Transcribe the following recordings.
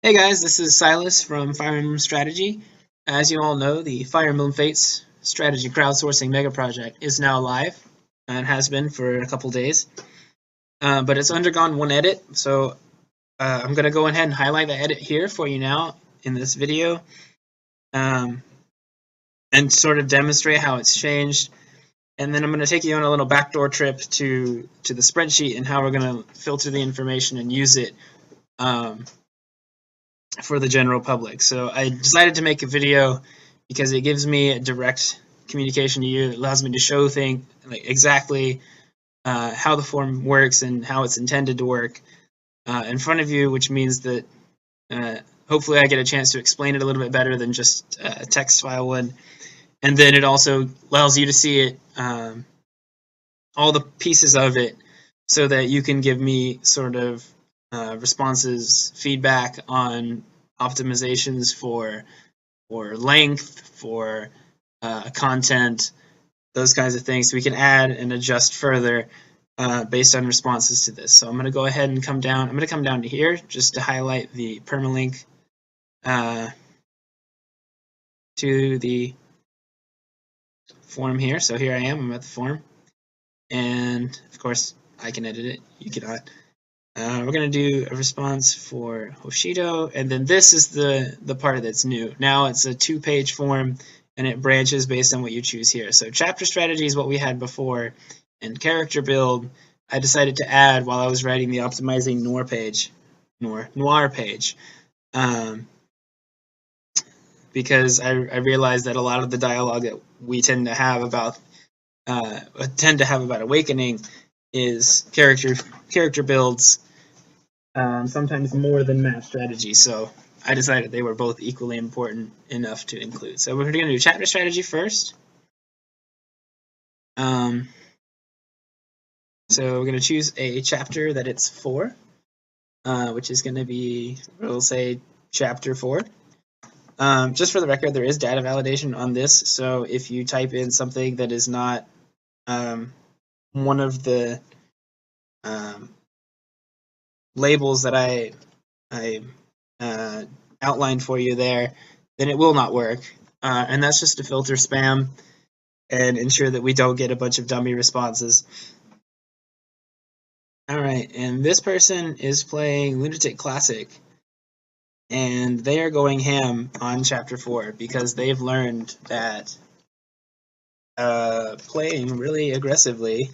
Hey guys, this is Silas from Fire Emblem Strategy. As you all know, the Fire Emblem Fates strategy crowdsourcing mega project is now live and has been for a couple days. But it's undergone one edit, so I'm going to go ahead and highlight the edit here for you now in this video and sort of demonstrate how it's changed. And then I'm going to take you on a little backdoor trip to the spreadsheet and how we're going to filter the information and use it for the general public. So I decided to make a video because it gives me a direct communication to you. It allows me to show things like exactly how the form works and how it's intended to work in front of you, which means that hopefully I get a chance to explain it a little bit better than just a text file would. And then it also allows you to see it, all the pieces of it, so that you can give me sort of responses, feedback on optimizations for length, for content, those kinds of things. So we can add and adjust further based on responses to this. So I'm going to go ahead and come down. I'm going to come down to here just to highlight the permalink to the form here. So here I am. I'm at the form, and of course I can edit it. You cannot. We're going to do a response for Hoshido, and then this is the part that's new. Now it's a 2-page form, and it branches based on what you choose here. So chapter strategy is what we had before, and character build I decided to add while I was writing the optimizing noir page, because I realized that a lot of the dialogue that we tend to have about awakening is character builds, sometimes more than map strategy. So I decided they were both equally important enough to include. So we're going to do chapter strategy first. So we're going to choose a chapter that it's for, which is going to be, we'll say, chapter 4. Just for the record, there is data validation on this, so if you type in something that is not one of the labels that I outlined for you there, then it will not work. And that's just to filter spam and ensure that we don't get a bunch of dummy responses. Alright, and this person is playing Lunatic Classic, and they are going ham on Chapter 4 because they've learned that playing really aggressively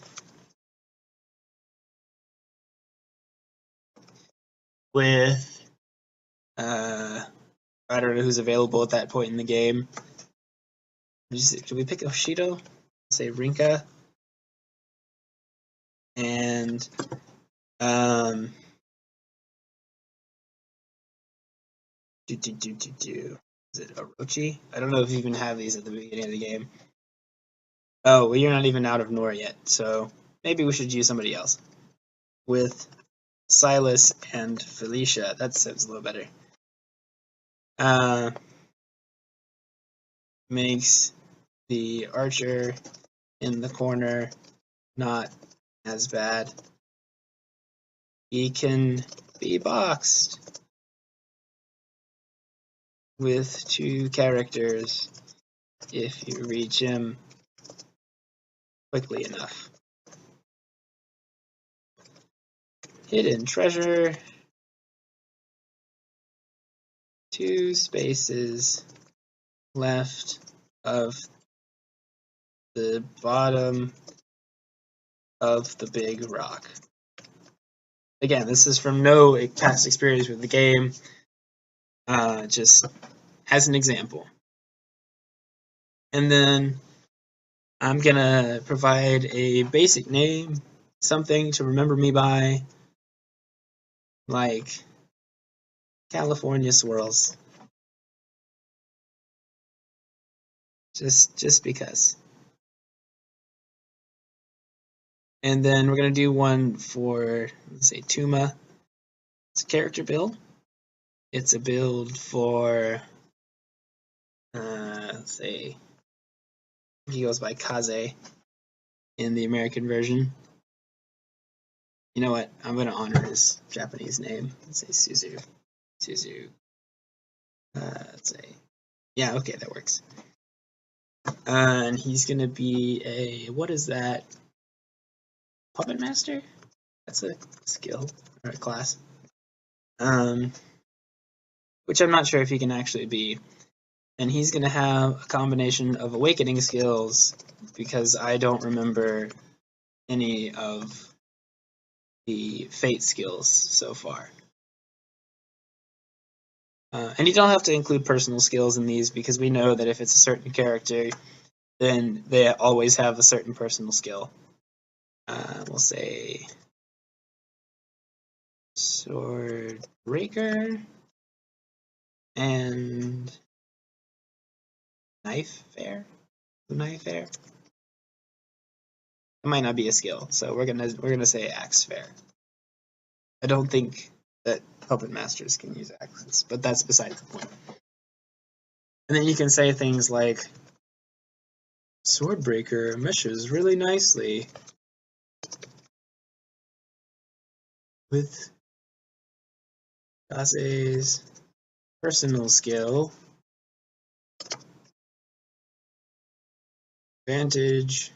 with I don't know who's available at that point in the game. Did we pick Oshido? Say Rinka. And is it Orochi? I don't know if you even have these at the beginning of the game. Oh, well, you're not even out of Nor yet, so maybe we should use somebody else. With Silas and Felicia, that sounds a little better. Makes the archer in the corner not as bad. He can be boxed with 2 characters if you reach him quickly enough. Hidden treasure. 2 spaces left of the bottom of the big rock. Again, this is from no past experience with the game, just as an example. And then I'm gonna provide a basic name, something to remember me by, like California Swirls. Just because. And then we're going to do one for, let's say, Tuma. It's a character build. It's a build for, let's say, he goes by Kaze in the American version. You know what? I'm going to honor his Japanese name. Let's say Suzu. let's say, yeah, okay, that works. And he's gonna be a, what is that? Puppet Master? That's a skill or a class. Which I'm not sure if he can actually be. And he's gonna have a combination of awakening skills because I don't remember any of the fate skills so far. And you don't have to include personal skills in these because we know that if it's a certain character, then they always have a certain personal skill. We'll say Sword Breaker and Knife Fair. Knife Fair. It might not be a skill, so we're gonna say Axe Fair. I don't think that puppet masters can use axes, but that's beside the point. And then you can say things like Swordbreaker meshes really nicely with Kase's personal skill. Advantage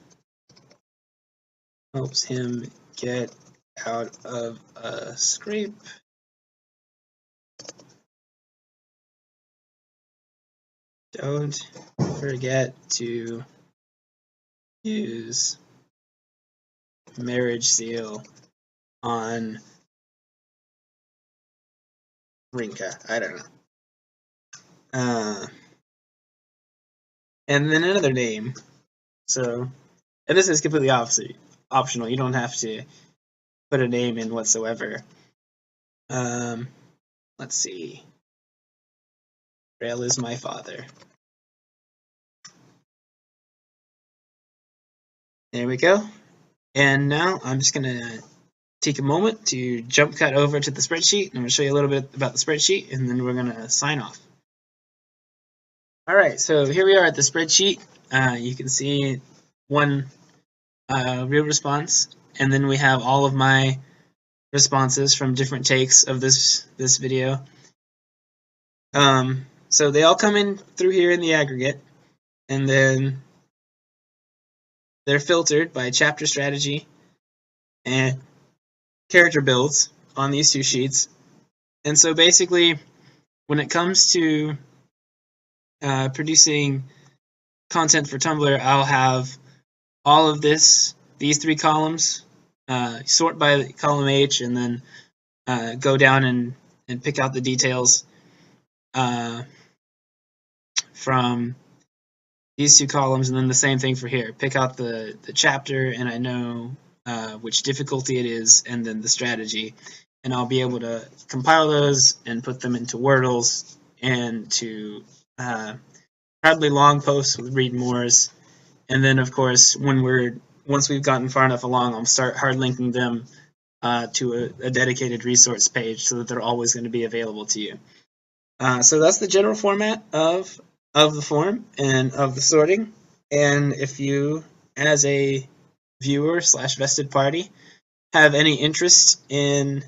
helps him get out of a scrape. Don't forget to use marriage seal on Rinka. I don't know. And then another name. So, and this is completely optional. You don't have to put a name in whatsoever. Let's see. Rail is my father. There we go. And now I'm just going to take a moment to jump cut over to the spreadsheet. I'm going to show you a little bit about the spreadsheet, and then we're going to sign off. All right, so here we are at the spreadsheet. You can see one real response, and then we have all of my responses from different takes of this video. So they all come in through here in the aggregate, and then they're filtered by chapter strategy and character builds on these two sheets. And so basically, when it comes to producing content for Tumblr, I'll have all of these three columns, sort by column H, and then go down and pick out the details from these two columns, and then the same thing for here. Pick out the chapter, and I know which difficulty it is, and then the strategy. And I'll be able to compile those and put them into Wordles and to probably long posts with read mores. And then, of course, once we've gotten far enough along, I'll start hard linking them to a dedicated resource page so that they're always going to be available to you. So that's the general format of the form and of the sorting. And if you, as a viewer / vested party, have any interest in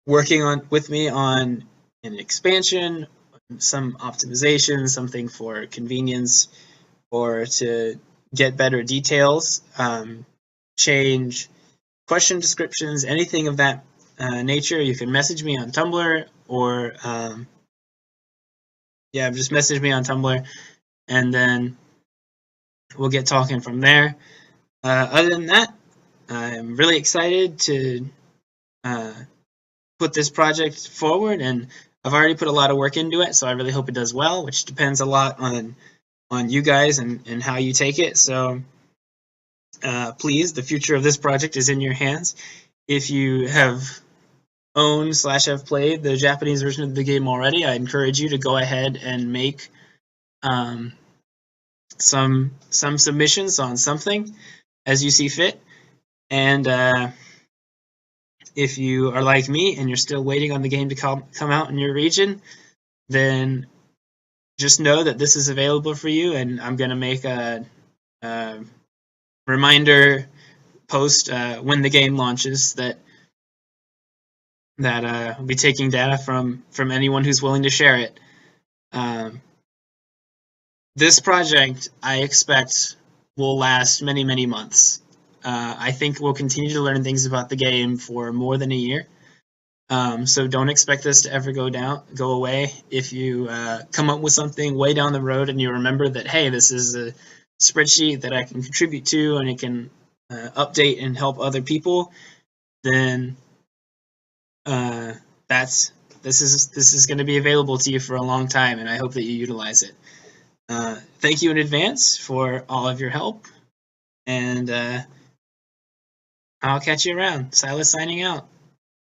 working with me on an expansion, some optimization, something for convenience, or to get better details, change question descriptions, anything of that nature, you can message me on Tumblr, or just message me on Tumblr, and then we'll get talking from there. Other than that, I'm really excited to put this project forward, and I've already put a lot of work into it, so I really hope it does well, which depends a lot on you guys and how you take it. So please, the future of this project is in your hands. If you have owned / have played the Japanese version of the game already, I encourage you to go ahead and make some submissions on something as you see fit. And if you are like me and you're still waiting on the game to come out in your region, then just know that this is available for you, and I'm going to make a reminder post when the game launches that that will be taking data from anyone who's willing to share it. This project, I expect, will last many, many months. I think we'll continue to learn things about the game for more than a year. So don't expect this to ever go away. If you come up with something way down the road and you remember that, hey, this is a spreadsheet that I can contribute to and it can update and help other people, then this is going to be available to you for a long time, and I hope that you utilize it. Thank you in advance for all of your help, and I'll catch you around. Silas signing out.